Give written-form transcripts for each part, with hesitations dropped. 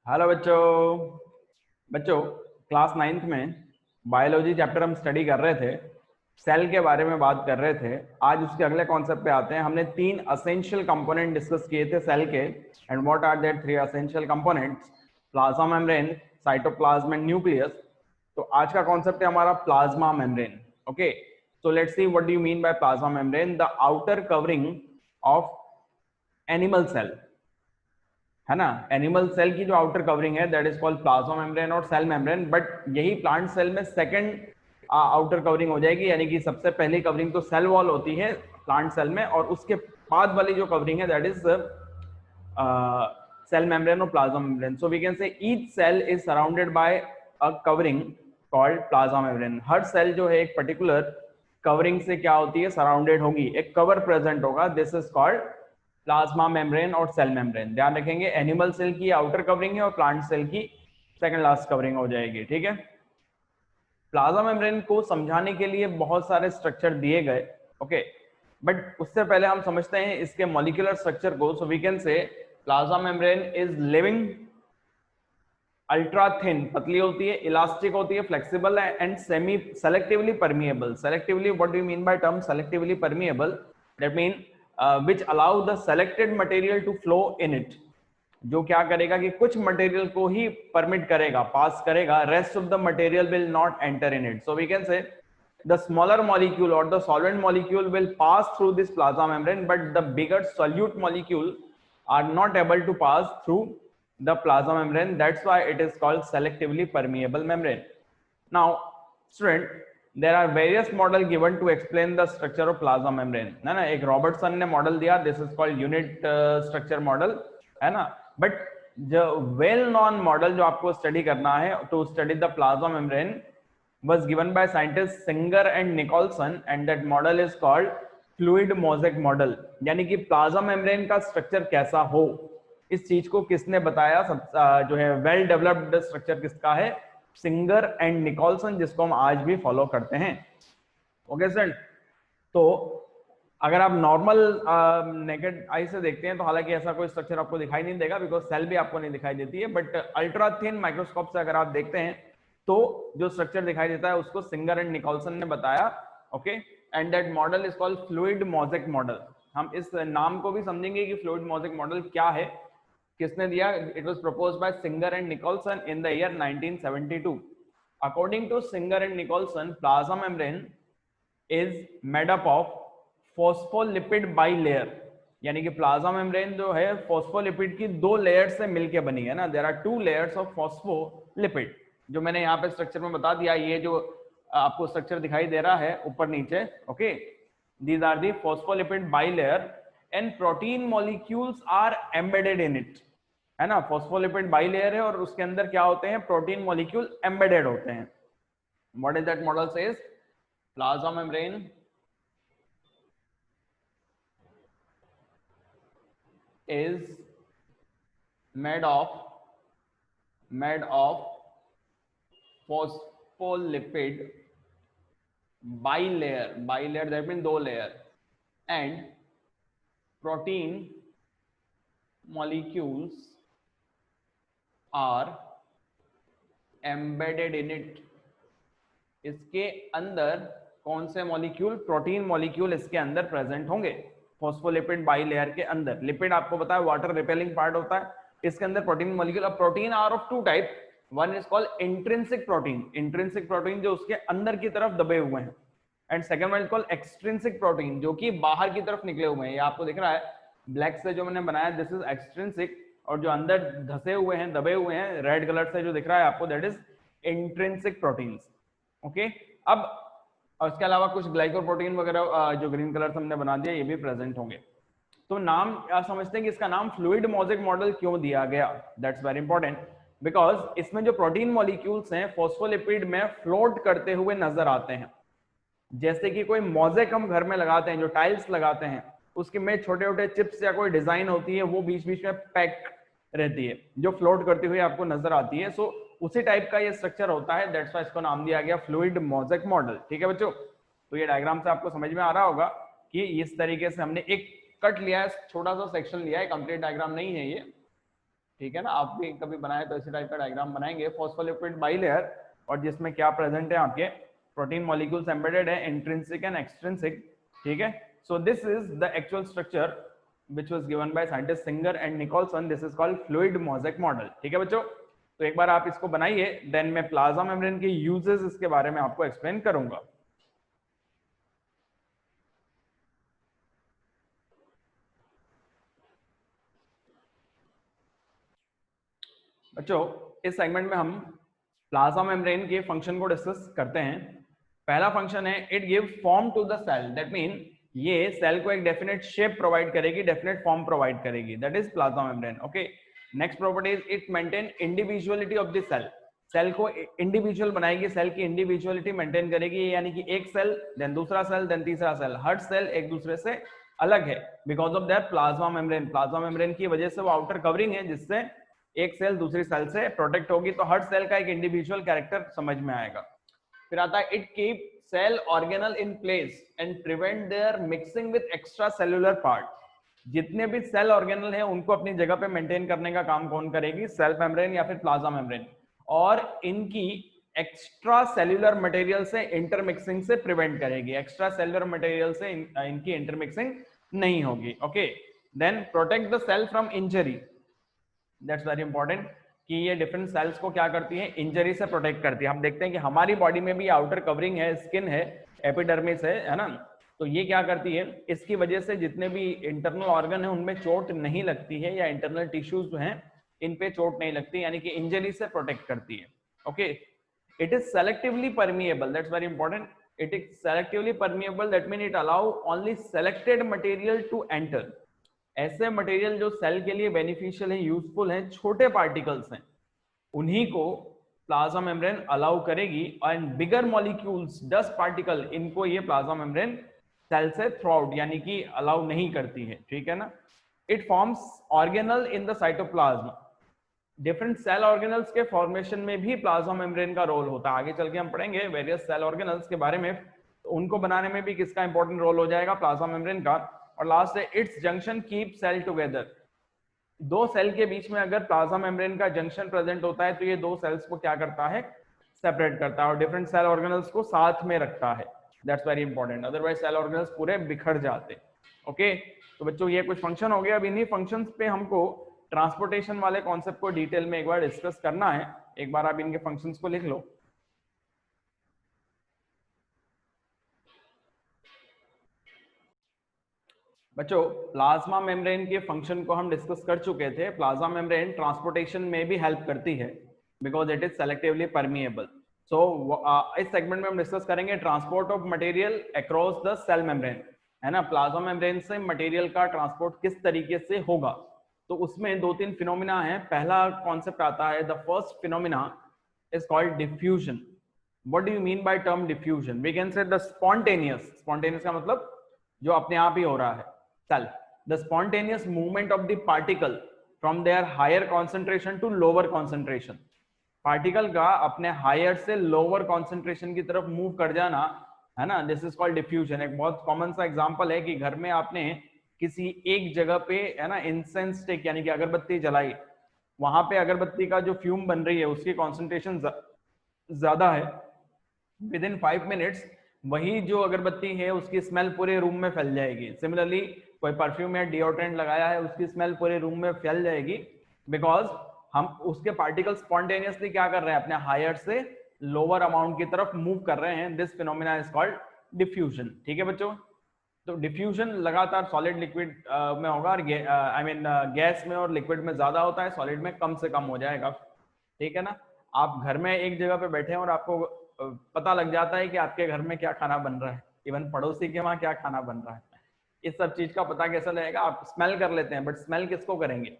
Hello बच्चों। बच्चों, class 9th में बायोलॉजी चैप्टर हम स्टडी कर रहे थे, सेल के बारे में बात कर रहे थे। आज उसके अगले कॉन्सेप्ट पे आते हैं। हमने 3 असेंशियल कंपोनेंट डिस्कस किए थे सेल के, and what are that 3 essential components? Plasma membrane, cytoplasm and nucleus. तो आज का कॉन्सेप्ट है हमारा plasma membrane. Okay, so let's see what do you mean by plasma membrane. The outer covering of animal cell, है ना। Animal cell की जो outer covering है that is called plasma membrane और सेल मेम्ब्रेन। बट यही plant cell में second outer covering हो जाएगी, यानी कि सबसे पहली कवरिंग तो सेल वॉल होती है प्लांट सेल में, और उसके बाद वाली जो कवरिंग है दैट इज सेल मेम्ब्रेन और plasma membrane. So we can say each cell is surrounded by a covering called plasma membrane. हर सेल जो है एक पर्टिकुलर कवरिंग से क्या होती है, सराउंडेड होगी, एक कवर प्रेजेंट होगा। This is called plasma membrane और सेल मेम्ब्रेन। ध्यान रखेंगे, एनिमल सेल की आउटर कवरिंग है और प्लांट सेल की सेकंड लास्ट कवरिंग हो जाएगी। ठीक है। प्लाज्मा मेम्ब्रेन को समझाने के लिए बहुत सारे स्ट्रक्चर दिए गए, ओके, बट उससे पहले हम समझते हैं इसके मॉलिक्यूलर स्ट्रक्चर को। So we can say plasma membrane is living, ultra thin, पतली होती है, इलास्टिक होती है, flexible and semi selectively permeable. Selectively, what do you mean by term selectively permeable? That mean which allow the selected material to flow in it. जो क्या करेगा कि कुछ मटेरियल को ही परमिट करेगा, पास करेगा, rest of the material will not enter in it. So we can say the smaller molecule or the solvent molecule will pass through this plasma membrane, but the bigger solute molecule are not able to pass through the plasma membrane. That's why it is called selectively permeable membrane. Now student, there are various model given to explain the structure of plasma membrane, है ना। एक Robertson ने model दिया, this is called unit structure model, है ना। But जो well non model जो आपको स्टडी करना है to study the plasma membrane was given by scientists Singer and Nicholson, and that model is called fluid mosaic model। यानी कि plasma membrane का स्ट्रक्चर कैसा हो, इस चीज को किसने बताया? जो है वेल डेवलप्ड स्ट्रक्चर किसका है? सिंगर एंड निकोलसन, जिसको हम आज भी फॉलो करते हैं। ओके सर, तो अगर आप नॉर्मल नेकेड आई से देखते हैं तो हालांकि ऐसा कोई स्ट्रक्चर आपको दिखाई नहीं देगा, बिकॉज सेल भी आपको नहीं दिखाई देती है। बट अल्ट्रा थिन माइक्रोस्कोप से अगर आप देखते हैं तो जो स्ट्रक्चर दिखाई देता है उसको सिंगर एंड निकोलसन ने बताया। Okay, and that model is called fluid mosaic model. हम इस नाम को भी समझेंगे कि फ्लूइड मोज़ेक मॉडल क्या है, किसने दिया। It was proposed by Singer and Nicolson in the year 1972। According to Singer and Nicolson, plasma membrane is made up of phospholipid bilayer. यानी कि प्लाज्मा मेम्ब्रेन जो है फॉस्फोलिपिड की 2 लेयर से मिलकर बनी है ना। There are 2 layers of phospholipid, जो मैंने यहाँ पे स्ट्रक्चर में बता दिया। ये जो आपको स्ट्रक्चर दिखाई दे रहा है ऊपर नीचे, okay, these are the phospholipid bilayer and protein molecules are embedded in it, है ना। फॉस्फोलिपिड बाइलेयर है और उसके अंदर क्या होते हैं? प्रोटीन मॉलिक्यूल एम्बेडेड होते हैं। What is that model says? Plasma membrane is made of phospholipid bilayer, that means 2 layer, and protein molecules are embedded in it। इसके अंदर कौन से मॉलिक्यूल? प्रोटीन मॉलिक्यूल इसके अंदर प्रेजेंट होंगे फॉस्फोलिपिड बाइलेयर के अंदर। लिपिड आपको पता है वाटर रिपेलिंग पार्ट होता है, इसके अंदर प्रोटीन मॉलिक्यूल। अब protein are of 2 type, one is called intrinsic protein, intrinsic protein जो उसके अंदर की तरफ दबे हुए हैं, and second one is called extrinsic protein जो कि बाहर की तरफ निकले हुए हैं। ये आपको दिख रहा है ब्लैक से जो मैंने बनाया, दिस इज एक्सट्रिंसिक, और जो अंदर धसे हुए हैं, दबे हुए हैं, रेड कलर से जो दिख रहा है आपको, that is intrinsic proteins. Okay, अब और इसके अलावा कुछ ग्लाइकोप्रोटीन वगैरह जो ग्रीन कलर से हमने बना दिया, ये भी प्रेजेंट होंगे। तो नाम क्या समझते हैं कि इसका नाम फ्लूइड मोज़ेक मॉडल क्यों दिया गया? दैट्स वेरी इंपॉर्टेंट, बिकॉज इसमें जो प्रोटीन मॉलिक्यूल्स हैं फॉस्फोलिपिड में फ्लोट करते हुए नजर आते हैं। जैसे कि कोई मोज़ेक हम घर में लगाते हैं, जो टाइल्स लगाते हैं, उसके में छोटे छोटे चिप्स या कोई डिजाइन होती है, वो बीच बीच में पैक रहती है, जो फ्लोट करती हुई आपको नजर आती है। सो उसी टाइप का ये स्ट्रक्चर होता है, दैट्स व्हाई इसको नाम दिया गया फ्लूइड मोज़ेक मॉडल। ठीक है बच्चों, तो ये डायग्राम से आपको समझ में आ रहा होगा कि इस तरीके से हमने एक कट लिया है, छोटा सा सेक्शन लिया है, कंप्लीट डायग्राम नहीं है ये। ठीक है ना, आप भी कभी बनाए तो इसी टाइप का डायग्राम बनाएंगे, फॉस्फोलिपिड बाइलेयर, और जिसमें क्या प्रेजेंट है, आपके प्रोटीन मॉलिक्यूल्स एम्बेडेड है, इंट्रिंसिक एंड एक्सट्रिंसिक, ठीक है। So this is the actual structure which was given by scientist Singer and Nicholson. This is called fluid mosaic model, ठीक है बच्चों। तो एक बार आप इसको बनाइए, देन मैं प्लाज्मा मेम्ब्रेन के यूजेस इसके बारे में आपको एक्सप्लेन करूंगा। बच्चों इस सेगमेंट में हम प्लाज्मा मेम्ब्रेन के फंक्शन को डिस्कस करते हैं। पहला फंक्शन है it give form to the cell, that mean ये सेल को एक डेफिनेट शेप प्रोवाइड करेगी, डेफिनेट फॉर्म प्रोवाइड करेगी, that is plasma membrane. Okay, next property is it maintain individuality of the cell, cell को individual बनाएगी, cell की individuality maintain करेगी, यानी कि एक सेल देन दूसरा सेल देन तीसरा सेल, हर सेल एक दूसरे से अलग है because of that plasma membrane. Plasma membrane की वजह से वो आउटर कवरिंग है जिससे एक सेल दूसरी सेल से प्रोटेक्ट होगी, तो हर सेल का एक इंडिविजुअल कैरेक्टर समझ में आएगा। फिर आता है it keep cell organelle in place and prevent their mixing with extra cellular part. जितने भी सेल ऑर्गेनल हैं उनको अपनी जगह पे मेंटेन करने का काम कौन करेगी, सेल मेम्ब्रेन या फिर प्लाज्मा मेम्ब्रेन, और इनकी एक्स्ट्रा सेल्यूलर मटेरियल से इंटरमिक्सिंग से प्रिवेंट करेगी, एक्स्ट्रा सेल्यूलर मटेरियल से इनकी इंटरमिक्सिंग नहीं होगी। Okay, then protect the cell from injury, that's very important कि ये डिफरेंट सेल्स को क्या करती है, इंजरी से प्रोटेक्ट करती है। हम देखते हैं कि हमारी बॉडी में भी आउटर कवरिंग है, स्किन है, एपिडर्मिस है ना, तो ये क्या करती है, इसकी वजह से जितने भी इंटरनल ऑर्गन है उनमें चोट नहीं लगती है, या इंटरनल टिश्यूज जो हैं इन पे चोट नहीं लगती, यानी कि इंजरी से प्रोटेक्ट करती है। Okay, it is selectively permeable, that's very important, it is selectively permeable, that mean it allow only selected material to enter. ऐसे मटेरियल जो सेल के लिए बेनिफिशियल है, यूजफुल हैं, छोटे पार्टिकल्स हैं, उन्हीं को प्लाज्मा मेम्ब्रेन अलाउ करेगी, एंड बिगर मॉलिक्यूल्स 10 पार्टिकल इनको ये प्लाज्मा मेम्ब्रेन सेल से थ्रू आउट यानी कि अलाउ नहीं करती है, ठीक है ना। It forms organelle in the cytoplasm, different cell organelles के फॉर्मेशन में भी प्लाज्मा मेम्ब्रेन का रोल होता है। आगे चल के हम पढ़ेंगे वेरियस सेल ऑर्गेनल्स के बारे में, तो उनको बनाने में भी किसका इंपॉर्टेंट रोल हो जाएगा, प्लाज्मा मेम्ब्रेन का। और लास्ट है its junction keep cell together, दो सेल के बीच में अगर प्लाज्मा मेम्ब्रेन का जंक्शन प्रेजेंट होता है तो ये दो सेल्स को क्या करता है, सेपरेट करता है और डिफरेंट सेल ऑर्गेनल्स को साथ में रखता है, that's very important, otherwise cell organelles पूरे बिखर जाते। ओके, तो बच्चों ये कुछ फंक्शन हो गया। अब इन्हीं फंक्शंस पे हमको ट्रांसपोर्टेशन वाले कॉन्सेप्ट को डिटेल में एक बार डिस्कस करना है। एक बार आप इनके फंक्शंस को लिख लो। बच्चों प्लाज्मा मेम्ब्रेन के फंक्शन को हम डिस्कस कर चुके थे। प्लाज्मा मेम्ब्रेन ट्रांसपोर्टेशन में भी हेल्प करती है because it is selectively permeable. So इस सेगमेंट में हम डिस्कस करेंगे transport of material across the cell membrane, है ना। प्लाज्मा मेम्ब्रेन से मटेरियल का ट्रांसपोर्ट किस तरीके से होगा, तो उसमें दो तीन फिनोमिना है। पहला कॉन्सेप्ट आता है, the first phenomena is called diffusion. What do you mean by term diffusion? We can say the spontaneous का मतलब जो अपने आप ही हो रहा है, cell, the spontaneous movement of the particle from their higher concentration to lower concentration, particle का अपने हायर से लोअर कॉन्सेंट्रेशन की तरफ मूव कर जाना, है ना, दिस इज कॉल्ड डिफ्यूजन। एक बहुत कॉमन सा एग्जांपल है कि घर में आपने किसी एक जगह पे, है ना, इंसेंस स्टिक यानी कि अगरबत्ती जलाई, वहां पे अगरबत्ती का जो फ्यूम बन रही है उसकी कॉन्सेंट्रेशन ज्यादा है, विद इन 5 मिनट्स वही जो अगरबत्ती है उसकी स्मेल पूरे रूम में फैल जाएगी। सिमिलरली कोई परफ्यूम या डिओड्रेंट लगाया है उसकी स्मेल पूरे रूम में फैल जाएगी, बिकॉज हम उसके पार्टिकल स्पॉन्टेनियसली क्या कर रहे हैं, अपने हायर से लोअर अमाउंट की तरफ मूव कर रहे हैं। This phenomena is called diffusion, ठीक है बच्चों। तो डिफ्यूजन लगातार सॉलिड लिक्विड में होगा, और आई मीन गैस में और लिक्विड में ज्यादा होता है, सॉलिड में कम से कम हो जाएगा, ठीक है ना। आप घर में एक जगह पे बैठे हैं और आपको पता लग जाता है कि आपके घर में क्या खाना बन रहा है, इवन पड़ोसी के वहां क्या खाना बन रहा है, इस सब चीज का पता कैसे लगेगा? आप स्मेल कर लेते हैं, बट स्मेल किसको करेंगे?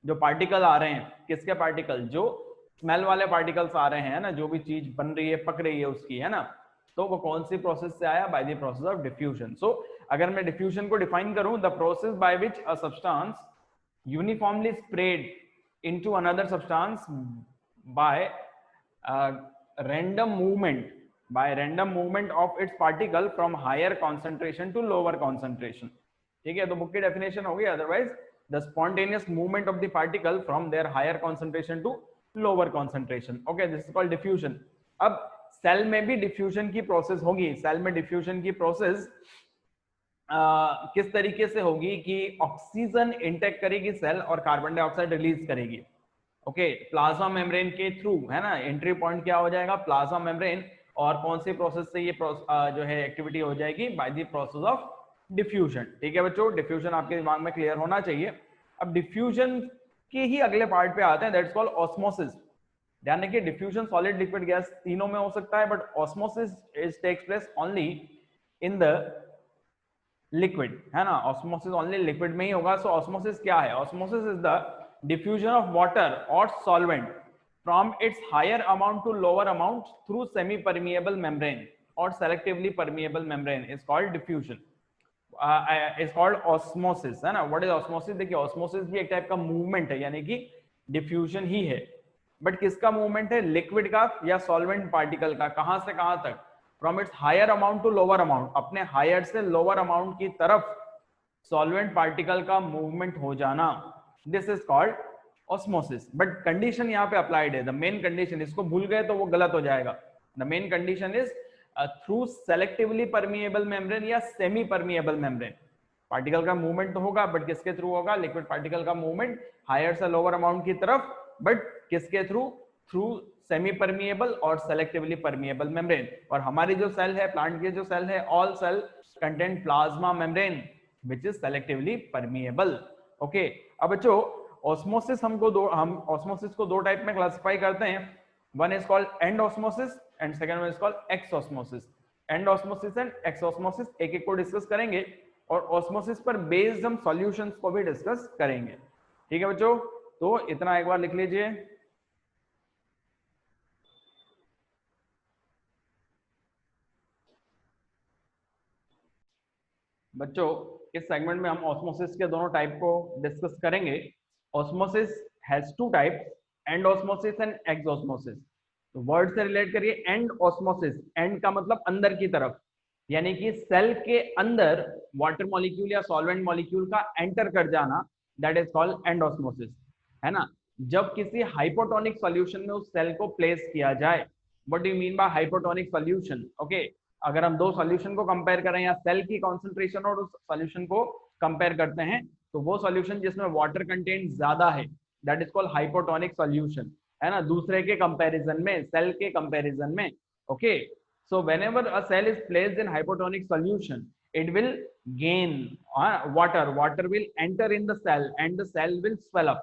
जो पार्टिकल आ रहे हैं, किसके पार्टिकल? जो स्मेल वाले पार्टिकल्स आ रहे हैं ना, जो भी चीज बन रही है, पक रही है उसकी, है ना, तो वो कौन सी प्रोसेस से आया? By the process of diffusion. So अगर मैं डिफ्यूजन को डिफाइन करूं, the process by which a substance uniformly spread into another substance by random movement of its particle from higher concentration to lower concentration, ठीक है। तो book की definition होगी, otherwise the spontaneous movement of the particle from their higher concentration to lower concentration. Okay, this is called diffusion. अब cell में भी diffusion की process होगी. सेल में डिफ्यूजन की प्रोसेस किस तरीके से होगी कि ऑक्सीजन इंटेक करेगी सेल और कार्बन डाइऑक्साइड रिलीज करेगी. ओके, प्लाज्मा मेम्ब्रेन के थ्रू, है ना. एंट्री पॉइंट क्या हो जाएगा, प्लाज्मा मेम्ब्रेन. और कौन सी प्रोसेस से ये जो है एक्टिविटी हो जाएगी, bye the process of diffusion. ठीक है बच्चों, डिफ्यूजन आपके दिमाग में क्लियर होना चाहिए. अब डिफ्यूजन के ही अगले पार्ट पे आते हैं, दैट्स कॉल्ड ऑस्मोसिस. ध्यान रखिए, डिफ्यूजन सॉलिड लिक्विड गैस तीनों में हो सकता है, but osmosis is takes place only in the liquid, है ना. ऑस्मोसिस ओनली लिक्विड में ही होगा. सो ऑस्मोसिस क्या है, osmosis is the diffusion of water or solvent from its higher amount to lower amount through semi permeable membrane or selectively permeable membrane is called diffusion. Is called osmosis, है ना. what is osmosis, देखिए osmosis भी एक type का movement है, यानी कि diffusion ही है. बट किसका मूवमेंट है, लिक्विड का या सॉल्वेंट पार्टिकल का. कहां से कहां तक, from its higher amount to lower amount, अपने हायर से लोअर अमाउंट की तरफ सॉल्वेंट पार्टिकल का मूवमेंट हो जाना. This is called osmosis. But condition यहाँ पे अप्लाइड है. द मेन कंडीशन, इसको भूल गए तो वो गलत हो जाएगा. The main condition is through selectively permeable membrane या सेमी परमिएबल मेम्ब्रेन. पार्टिकल का मूवमेंट तो होगा, बट किसके थ्रू होगा, लिक्विड पार्टिकल का मूवमेंट हायर से लोअर अमाउंट की तरफ, बट किसके थ्रू, थ्रू सेमी परमिएबल और सेलेक्टिवली परमिएबल मेम्ब्रेन. और हमारी जो सेल है, प्लांट की जो सेल है, all cell contain plasma membrane which is selectively permeable. Okay, अब बच्चों ऑस्मोसिस हम ऑस्मोसिस को दो टाइप में क्लासिफाई करते हैं. One is called and osmosis and second one is called x osmosis. And osmosis and x osmosis एक एक को डिस्कस करेंगे, और ऑस्मोसिस पर बेस्ड हम सॉल्यूशंस को भी डिस्कस करेंगे. ठीक है बच्चों, तो इतना एक बार लिख लीजिए. बच्चों इस सेगमेंट में हम ऑस्मोसिस के दोनों टाइप को डिस्कस करेंगे. Osmosis has two types, and osmosis and x osmosis. तो वर्ड से रिलेट करिए, एंड ऑस्मोसिस. एंड का मतलब अंदर की तरफ, यानी कि सेल के अंदर वाटर मॉलिक्यूल या सॉल्वेंट मॉलिक्यूल का एंटर कर जाना, that is called and osmosis, है ना. जब किसी हाइपोटोनिक सॉल्यूशन में उस सेल को प्लेस किया जाए. What do you mean bye hypotonic solution. Okay, अगर हम दो सॉल्यूशन को कंपेयर करें या सेल की कॉन्सेंट्रेशन और उस सॉल्यूशन को कंपेयर करते हैं, तो वो सॉल्यूशन जिसमें वाटर कंटेंट ज्यादा है, that is called hypotonic solution, है ना. दूसरे के कंपैरिजन में, सेल के कंपैरिजन में. Okay, so whenever a cell is placed in hypotonic solution, it will gain water will enter in the cell and the cell will swell up.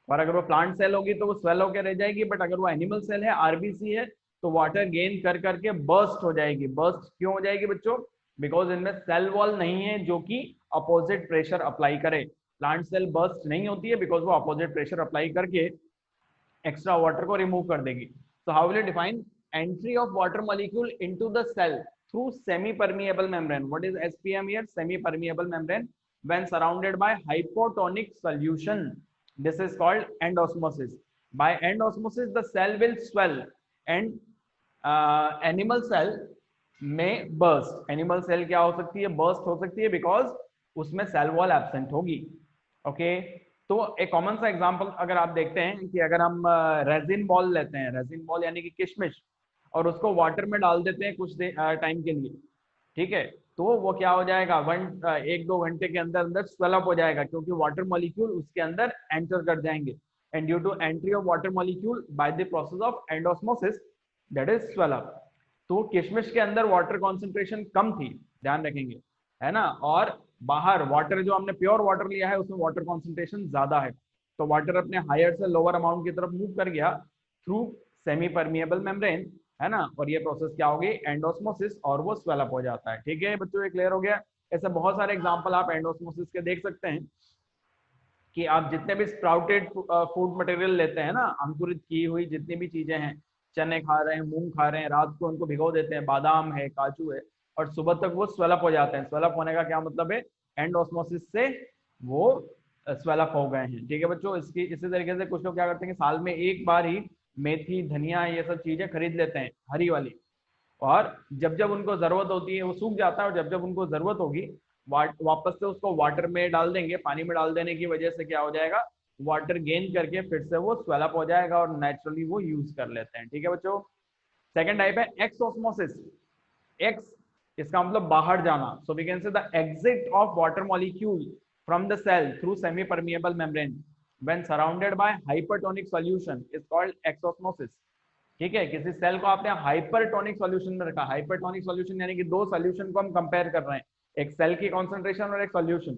और अगर वो प्लांट सेल होगी तो वो स्वेल होकर रह जाएगी, बट अगर वो एनिमल सेल है, आरबीसी है, तो वाटर गेन कर करके बर्स्ट हो जाएगी. बर्स्ट क्यों हो जाएगी बच्चों, बिकॉज इनमें सेल वॉल नहीं है जो कि अपोजिट प्रेशर अप्लाई करे. प्लांट सेल बर्स्ट नहीं होती है बिकॉज वो अपोजिट प्रेशर अप्लाई करके एक्स्ट्रा वाटर को रिमूव कर देगी. So how will you define entry of water molecule into the cell through semi-permeable membrane? What is SPM here? Semi-permeable membrane when surrounded by hypotonic solution. This is called end osmosis. By end osmosis, the cell will swell and animal cell may burst. Animal cell क्या हो सकती है, burst हो सकती है because उसमें cell wall absent होगी. Okay. तो एक कॉमन सा एग्जांपल अगर आप देखते हैं कि अगर हम रेजिन बॉल लेते हैं, रेजिन बॉल यानी कि किशमिश, और उसको वाटर में डाल देते हैं कुछ टाइम के लिए, ठीक है, तो वो क्या हो जाएगा, 1-2 घंटे के अंदर अंदर स्वेल अप हो जाएगा, क्योंकि वाटर मॉलिक्यूल उसके अंदर एंटर कर जाएंगे. And due to entry of water molecule by the process of endosmosis, that is swell up. तो किशमिश के अंदर वाटर कॉन्सेंट्रेशन कम थी, ध्यान रखेंगे, है ना. और बाहर वाटर जो हमने प्योर वाटर लिया है उसमें वाटर कॉन्सेंट्रेशन ज्यादा है, तो वाटर अपने हायर से लोअर अमाउंट की तरफ मूव कर गया थ्रू सेमी परमिएबल मेम्ब्रेन, है ना. और ये प्रोसेस क्या होगी, एंडोस्मोसिस, और वो स्वेल अप हो जाता है. ठीक है बच्चों, ये क्लियर हो गया. ऐसे बहुत सारे एग्जांपल आप एंडोस्मोसिस के देख सकते हैं कि आप जितने भी स्प्राउटेड फूड मटेरियल लेते हैं ना, अंकुरित की हुई जितनी भी चीजें हैं, चने खा रहे हैं, मूंग खा रहे हैं, रात को उनको भिगो देते हैं, बादाम है, काजू है, और सुबह तक वो स्वेलअप हो जाते हैं. स्वेलअप होने का क्या मतलब है, एंड ऑस्मोसिस से वो स्वेलअप हो गए हैं. ठीक है बच्चों, इसी तरीके से कुछ लोग क्या करते हैं कि साल में एक बार ही मेथी, धनिया, ये सब चीजें खरीद लेते हैं हरी वाली, और जब जब उनको जरूरत होती है वो सूख जाता है, और जब जब उनको जरूरत होगी वापस से उसको वाटर में डाल देंगे, पानी में डाल देने की वजह से क्या हो जाएगा, वाटर गेन करके फिर से वो स्वेलअप हो जाएगा और नेचुरली वो यूज कर लेते हैं। ठीक है बच्चों। सेकेंड टाइप है एक्स ऑस्मोसिस। एक्स इसका मतलब बाहर जाना, so we can say the exit of water molecule from the cell through semi permeable membrane when surrounded by hypertonic solution is called exosmosis. ठीक है, किसी सेल को आपने हाइपरटोनिक सॉल्यूशन में रखा, हाइपरटोनिक सॉल्यूशन यानी कि दो सॉल्यूशन को हम कंपेयर कर रहे हैं, एक सेल की कॉन्सेंट्रेशन और एक सॉल्यूशन।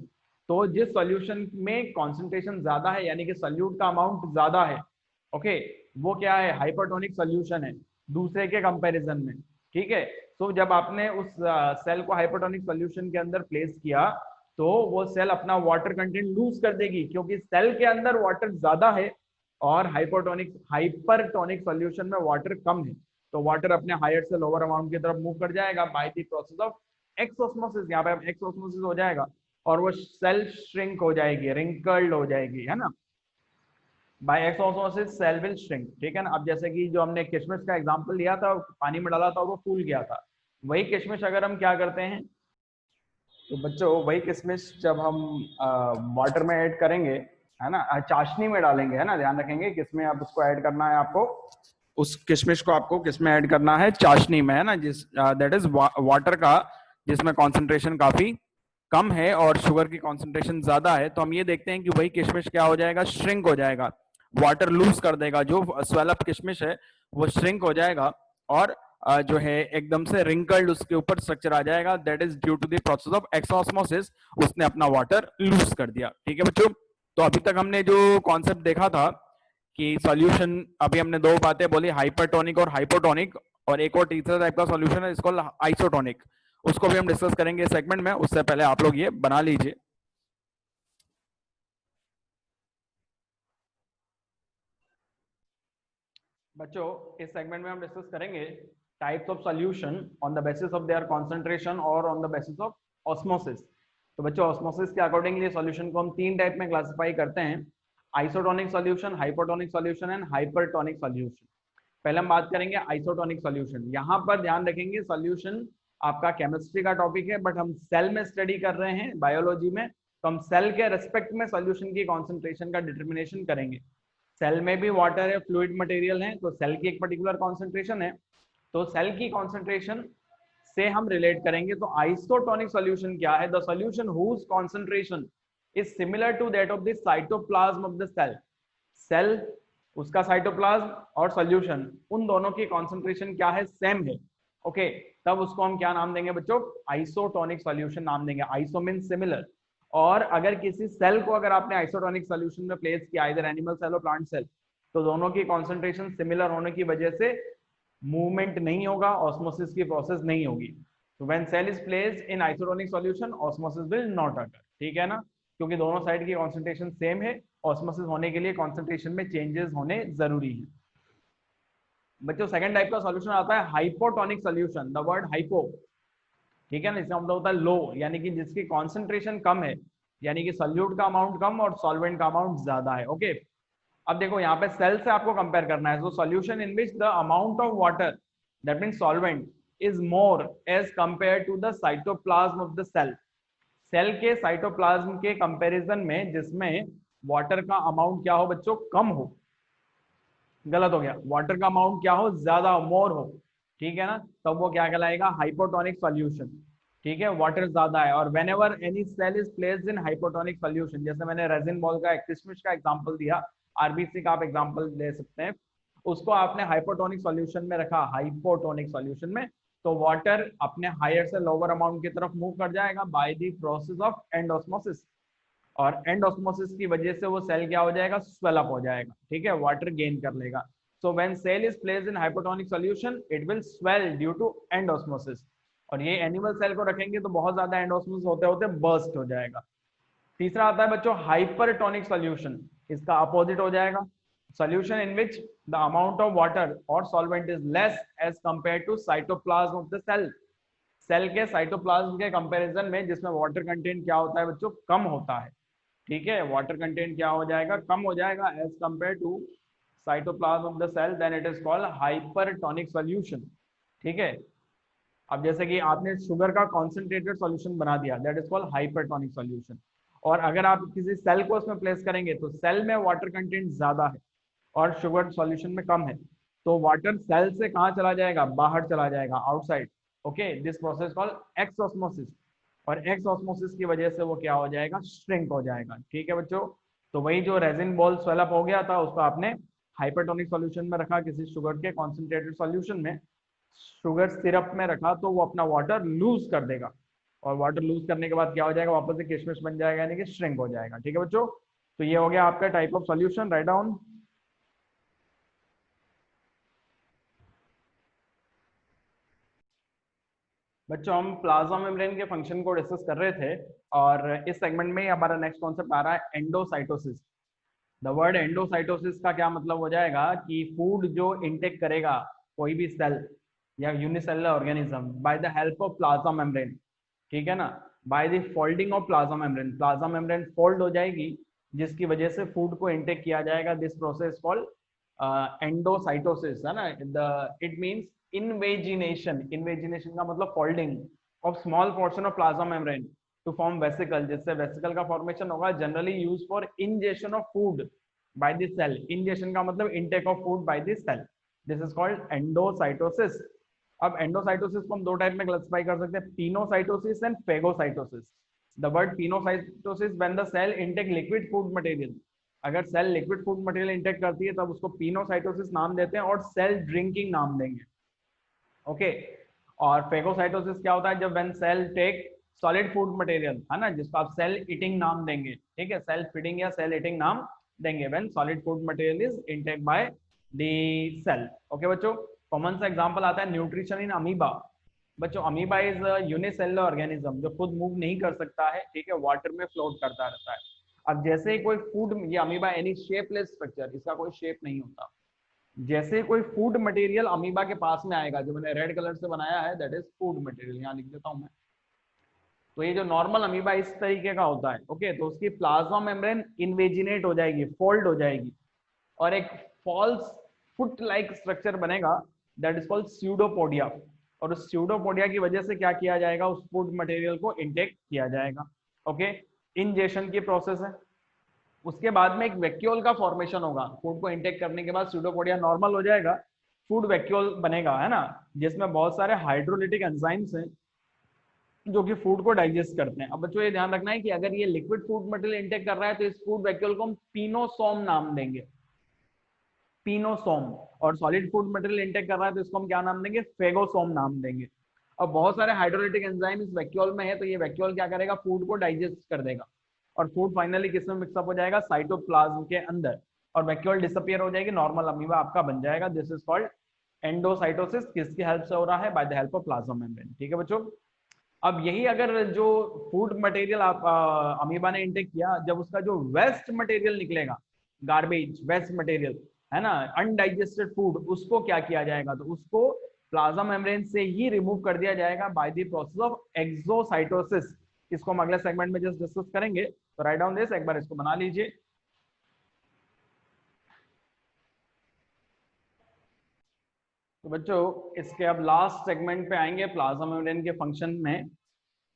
तो जिस सॉल्यूशन में कॉन्सेंट्रेशन ज्यादा है यानी कि सॉल्यूट का अमाउंट ज्यादा है, ओके, वो क्या है, हाइपरटोनिक सॉल्यूशन है दूसरे के कंपैरिजन में। ठीक है, तो जब आपने उस सेल को हाइपरटोनिक सॉल्यूशन के अंदर प्लेस किया तो वो सेल अपना वाटर कंटेंट लूज कर देगी, क्योंकि सेल के अंदर वाटर ज्यादा है और हाइपरटोनिक सॉल्यूशन में वाटर कम है, तो वाटर अपने हायर से लोअर अमाउंट की तरफ मूव कर जाएगा by the process of exosmosis. यहाँ पे एक्सोस्मोसिस हो जाएगा और वो सेल श्रिंक हो जाएगी, रिंकल्ड हो जाएगी, है ना। By exosmosis cell will shrink. ठीक है ना। अब जैसे कि जो हमने किशमिश का एग्जांपल लिया था, पानी में डाला था और वो फूल गया था, वही किशमिश अगर हम क्या करते हैं, तो बच्चों वही किशमिश जब हम वाटर में ऐड करेंगे, है ना, चाशनी में डालेंगे, है ना, ध्यान रखेंगे किसमें आप उसको ऐड करना है, आपको उस किशमिश को आपको किसमें ऐड करना है, चाशनी में, है ना, जिस दैट इज वाटर का, जिसमें कॉन्सेंट्रेशन काफी कम है और शुगर की कॉन्सेंट्रेशन ज्यादा है। तो हम ये देखते हैं कि वही किशमिश क्या हो जाएगा, श्रिंक हो जाएगा, वाटर लूज कर देगा, जो स्वेलअप किशमिश है वो श्रिंक हो जाएगा और जो है एकदम से रिंकल्ड उसके ऊपर स्ट्रक्चर आ जाएगा, that is due to the process of exosmosis, उसने अपना वाटर लूज कर दिया। ठीक है बच्चों। तो अभी तक हमने जो कॉन्सेप्ट देखा था कि सॉल्यूशन, अभी हमने दो बातें बोली, हाइपरटोनिक और हाइपोटोनिक, और एक और तीसरा टाइप का सॉल्यूशन है इसको आइसोटोनिक, उसको भी हम डिस्कस करेंगे सेगमेंट में, उससे पहले आप लोग ये बना लीजिए। बच्चों इस सेगमेंट में हम डिस्कस करेंगे types of solution on the basis of their concentration और on the basis of osmosis. तो बच्चों ऑस्मोसिस के अकॉर्डिंगली सॉल्यूशन को हम तीन टाइप में क्लासिफाई करते हैं, isotonic solution, hypotonic solution and hypertonic solution. पहले हम बात करेंगे आइसोटोनिक सॉल्यूशन। यहाँ पर ध्यान रखेंगे सॉल्यूशन आपका केमिस्ट्री का टॉपिक है, बट हम सेल में स्टडी कर रहे हैं बायोलॉजी में, तो हम सेल के रेस्पेक्ट में सॉल्यूशन की कॉन्सेंट्रेशन का डिटर्मिनेशन करेंगे। सेल में भी वाटर है, फ्लूइड मटेरियल है, तो सेल की एक पर्टिकुलर कॉन्सेंट्रेशन है, तो सेल की कॉन्सेंट्रेशन से हम रिलेट करेंगे। तो आइसोटोनिक सॉल्यूशन क्या है, the solution whose concentration is similar to that of the cytoplasm of the cell. Cell, उसका साइटोप्लाज्म और सॉल्यूशन, उन दोनों की कॉन्सेंट्रेशन क्या है, सेम है। ओके, तब उसको हम क्या नाम देंगे बच्चों, आइसोटोनिक सॉल्यूशन नाम देंगे। Iso mean similar. और अगर किसी सेल को अगर आपने आइसोटोनिक सॉल्यूशन में प्लेस किया, इधर एनिमल सेल और प्लांट सेल, तो दोनों की कॉन्सेंट्रेशन सिमिलर होने की वजह से मूवमेंट नहीं होगा, ऑस्मोसिस की प्रोसेस नहीं होगी। तो when cell is placed in isotonic solution osmosis will not occur. ठीक है ना, क्योंकि दोनों साइड की कॉन्सेंट्रेशन सेम है, ऑस्मोसिस होने के लिए कॉन्सेंट्रेशन में चेंजेस होने जरूरी है। बच्चों सेकंड टाइप का सॉल्यूशन आता है hypotonic solution, the word hypo, ठीक है ना, इसका मतलब होता है लो, यानी कि जिसकी कॉन्सेंट्रेशन कम है, यानी कि सॉल्यूट का अमाउंट कम और सॉल्वेंट का अमाउंट ज्यादा है। ओके, अब देखो यहाँ पे सेल से आपको कंपेयर करना है, तो solution in which the amount of water, that means solvent, is more as compare to the cytoplasm of the cell. Cell के साइटोप्लाज्म के कंपैरिजन में जिसमें वाटर का अमाउंट क्या हो बच्चों, कम हो, गलत हो गया, वाटर का अमाउंट क्या हो, ज्यादा हो, मोर हो, ठीक है ना, तब वो क्या कहलाएगा, हाइपोटोनिक सॉल्यूशन। ठीक है, वाटर ज्यादा है। और whenever any cell is placed in hypotonic solution, जैसे मैंने रेजिन बॉल का, किशमिश का एग्जांपल दिया, आरबीसी का आप एग्जांपल ले सकते हैं, उसको आपने हाइपोटोनिक सॉल्यूशन में रखा, हाइपोटोनिक सॉल्यूशन में, तो वाटर अपने हायर से लोअर अमाउंट की तरफ मूव कर जाएगा by the process of endosmosis, और एंडोस्मोसिस की वजह से वो सेल क्या हो जाएगा, स्वेलअप हो जाएगा। ठीक है, वाटर गेन कर लेगा। So when cell is placed in hypotonic solution it will swell due to endosmosis. और ये एनिमल सेल को रखेंगे तो बहुत ज्यादा एंडोस्मोसिस होते होते बर्स्ट हो जाएगा। तीसरा आता है बच्चों हाइपरटोनिक सॉल्यूशन, इसका अपोजिट हो जाएगा, solution in which the amount of water और solvent is less as compare to cytoplasm of the cell. Cell के साइटोप्लाज्म के कंपैरिजन में जिसमें वाटर कंटेंट क्या होता है बच्चों, कम होता है। ठीक है, वाटर कंटेंट क्या हो जाएगा, कम हो जाएगा as compare to cytoplasm of the cell, then it is called hypertonic solution. ठीक है, अब जैसे कि आपने शुगर का कॉन्सेंट्रेटेड सॉल्यूशन बना दिया, that is called hypertonic solution. और अगर आप किसी सेल को उसमें प्लेस करेंगे तो सेल में वाटर कंटेंट ज्यादा है और शुगर सॉल्यूशन में कम है, तो वाटर सेल से कहाँ चला जाएगा, बाहर चला जाएगा, outside. Okay, this process called x osmosis. और एक्स ऑस्मोसिस की वजह से वो क्या हो जाएगा, श्रिंक हो जाएगा। ठीक है बच्चों, तो वही जो रेजिन बॉल स्वेलअप हो गया था उसको आपने हाइपरटोनिक सॉल्यूशन में रखा, किसी शुगर के कॉन्सेंट्रेटेड सॉल्यूशन में, शुगर सिरप में रखा, तो वो अपना वाटर लूज कर देगा। और वाटर लूज करने के बाद क्या हो जाएगा, वापस से किशमिश बन जाएगा, यानी कि श्रिंक हो जाएगा। ठीक है बच्चों, तो ये हो गया आपका type of solution, write down. बच्चों हम प्लाज्मा मेम्ब्रेन के फंक्शन को डिस्कस कर रहे थे, और इस सेगमेंट में हमारा नेक्स्ट कॉन्सेप्ट आ रहा है एंडोसाइटोसिस। द वर्ड एंडोसाइटोसिस का क्या मतलब हो जाएगा कि फूड जो इनटेक करेगा कोई भी सेल या unicellular organism by the help of plasma membrane, ठीक है ना, by the folding of plasma membrane, plasma membrane fold हो जाएगी जिसकी वजह से फूड को इनटेक किया जाएगा। दिस प्रोसेस कॉल्ड एंडोसाइटोसिस, है ना। इट मींस इन्वेजिनेशन, इन्वेजिनेशन का मतलब folding of small portion of plasma membrane to form vesicle, जिससे वेसिकल का फॉर्मेशन होगा, generally use for ingestion of food by the cell. Ingestion का मतलब intake of food by the cell, this is called endocytosis. अब endocytosis को हम दो type में क्लासिफाई कर सकते हैं, pinocytosis and phagocytosis. The word pinocytosis when the cell intake liquid food material, अगर cell liquid food material intake करती है तब उसको पिनोसाइटोसिस नाम देते हैं और सेल ड्रिंकिंग नाम देंगे। ओके, और फेगोसाइटोसिस क्या होता है, जब when cell take solid food material, है ना, जिसको आप सेल ईटिंग नाम देंगे। ठीक है, सेल फीडिंग या सेल ईटिंग नाम देंगे when solid food material is intake by the cell. Okay बच्चों, कॉमन सा एग्जांपल आता है न्यूट्रिशन इन अमीबा। बच्चों अमीबा इज यूनिसेलुलर ऑर्गेनिज्म जो खुद मूव नहीं कर सकता है, ठीक है, वाटर में फ्लोट करता रहता है। अब जैसे ही कोई फूड, ये अमीबा एनी शेपलेस स्ट्रक्चर, इसका कोई शेप नहीं होता, जैसे ही कोई फूड मटेरियल अमीबा के पास में आएगा, जो मैंने रेड कलर से बनाया है दैट इज फूड मटेरियल, यहाँ लिख देता हूं मैं। तो ये जो नॉर्मल अमीबा इस तरीके का होता है, ओके, तो उसकी प्लाज्मा मेम्ब्रेन इन्वेजिनेट हो जाएगी, फोल्ड हो जाएगी, और एक फॉल्स फुट लाइक स्ट्रक्चर बनेगा, दैट इज कॉल्ड स्यूडोपोडिया। और उस स्यूडोपोडिया की वजह से क्या किया जाएगा, उस फूड मटेरियल को इंटेक किया जाएगा। ओके, इंजेशन की प्रोसेस है। उसके बाद में एक वैक्यूल का फॉर्मेशन होगा, फूड को इंटेक करने के बाद स्यूडोपोडिया नॉर्मल हो जाएगा, फूड वैक्यूल बनेगा, है ना, जिसमें बहुत सारे हाइड्रोलिटिक एंजाइम्स हैं जो कि फूड को डाइजेस्ट करते हैं। अब बच्चों ये ध्यान रखना है कि अगर ये लिक्विड फूड मटेरियल इंटेक कर रहा है तो इस फूड वैक्यूल को हम पीनोसोम नाम देंगे, पीनोसोम। और सॉलिड फूड मटेरियल इंटेक कर रहा है तो इसको हम क्या नाम देंगे, फेगोसोम नाम देंगे। अब बहुत सारे हाइड्रोलिटिक एंजाइम इस वैक्यूल में है, तो ये वैक्यूल क्या करेगा, फूड को डाइजेस्ट कर देगा, और फूड फाइनली किसमें मिक्सअप हो जाएगा, साइटोप्लाज्म के अंदर, और वैक्यूल डिसअपियर हो जाएगी, नॉर्मल अमीबा आपका बन जाएगा। This is called endocytosis. किसकी हेल्प से हो रहा है, by the help of plasma membrane. ठीक है बच्चों, अब यही अगर जो फूड मटेरियल आप अमीबा ने इंटेक किया, जब उसका जो वेस्ट मटेरियल निकलेगा, गार्बेज वेस्ट मटेरियल, है ना, अनडाइजेस्टेड फूड, उसको क्या किया जाएगा, तो उसको प्लाज्मा मेम्ब्रेन से ही रिमूव कर दिया जाएगा by the process of exocytosis. इसको हम अगले सेगमेंट में जस्ट डिस्कस करेंगे, तो राइट डाउन दिस, एक बार इसको बना लीजिए। तो बच्चों इसके अब लास्ट सेगमेंट पे आएंगे, प्लाज्मा मेम्ब्रेन के फंक्शन में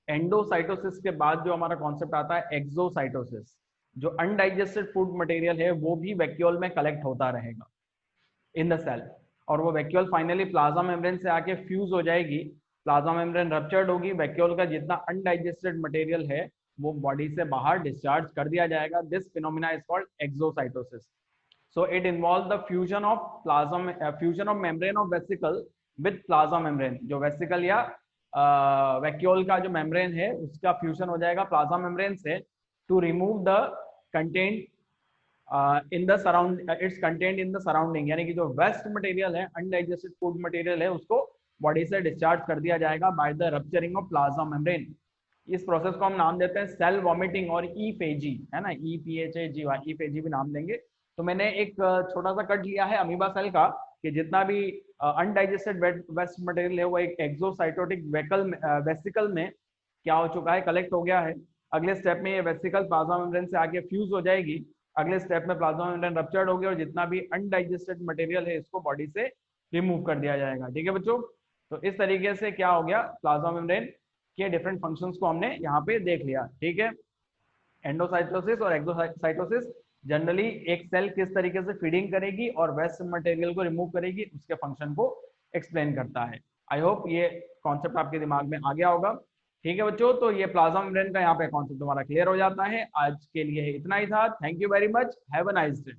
एंडोसाइटोसिस के बाद जो हमारा कॉन्सेप्ट आता है एक्सोसाइटोसिस। जो अनडाइजेस्टेड फूड मटेरियल है वो भी वैक्यूल में कलेक्ट होता रहेगा इन द सेल, और वो वैक्यूल फाइनली प्लाज्मा मेम्ब्रेन से आके फ्यूज हो जाएगी, प्लाज्मा मेम्ब्रेन रप्चर्ड होगी, वैक्यूल का जितना अनडाइजेस्टेड मटेरियल है वो बॉडी से बाहर डिस्चार्ज कर दिया जाएगा। This phenomena is called exocytosis. So it involves the fusion of fusion of membrane of vesicle with plasma membrane। जो वेसिकल या वैक्यूल का जो मेम्ब्रेन है उसका फ्यूजन हो जाएगा प्लाज्मा मेम्ब्रेन से, to remove the content in the surround, its content in the surrounding, यानी कि जो वेस्ट मटेरियल है, अनडाइजेस्टेड फूड मटेरियल है, उसको बॉडी से डिस्चार्ज कर दिया जाएगा by the rupturing of plasma membrane. इस प्रोसेस को हम नाम देते हैं सेल वॉमिटिंग और ईफेजी, है ना, EPHAGY, ईफेजी भी नाम देंगे। तो मैंने एक छोटा सा कट लिया है अमीबा सेल का, कि जितना भी अनडाइजेस्टेड वेस्ट मटेरियल है वो एक एक्सोसाइटोटिक वेसिकल में क्या हो चुका है, कलेक्ट हो गया है। अगले स्टेप में ये वेसिकल प्लाज्मा मेम्ब्रेन से आके फ्यूज हो जाएगी, अगले स्टेप में प्लाज्मा मेम्ब्रेन रप्चर्ड होगी और जितना भी अनडाइजेस्टेड मटेरियल है इसको बॉडी से रिमूव कर दिया जाएगा। ठीक है बच्चों, तो इस तरीके से क्या हो गया, प्लाज्मा मेम्ब्रेन के डिफरेंट फंक्शंस को हमने यहाँ पे देख लिया। ठीक है, एंडोसाइटोसिस और एक्सोसाइटोसिस, जनरली एक सेल किस तरीके से फीडिंग करेगी और वेस्ट मटेरियल को रिमूव करेगी, उसके फंक्शन को एक्सप्लेन करता है। आई होप ये कॉन्सेप्ट आपके दिमाग में आ गया होगा। ठीक है बच्चों, तो ये प्लाज्मा मेम्ब्रेन का यहाँ पे कॉन्सेप्ट तुम्हारा क्लियर हो जाता है। आज के लिए इतना ही था। Thank you very much, have a nice day.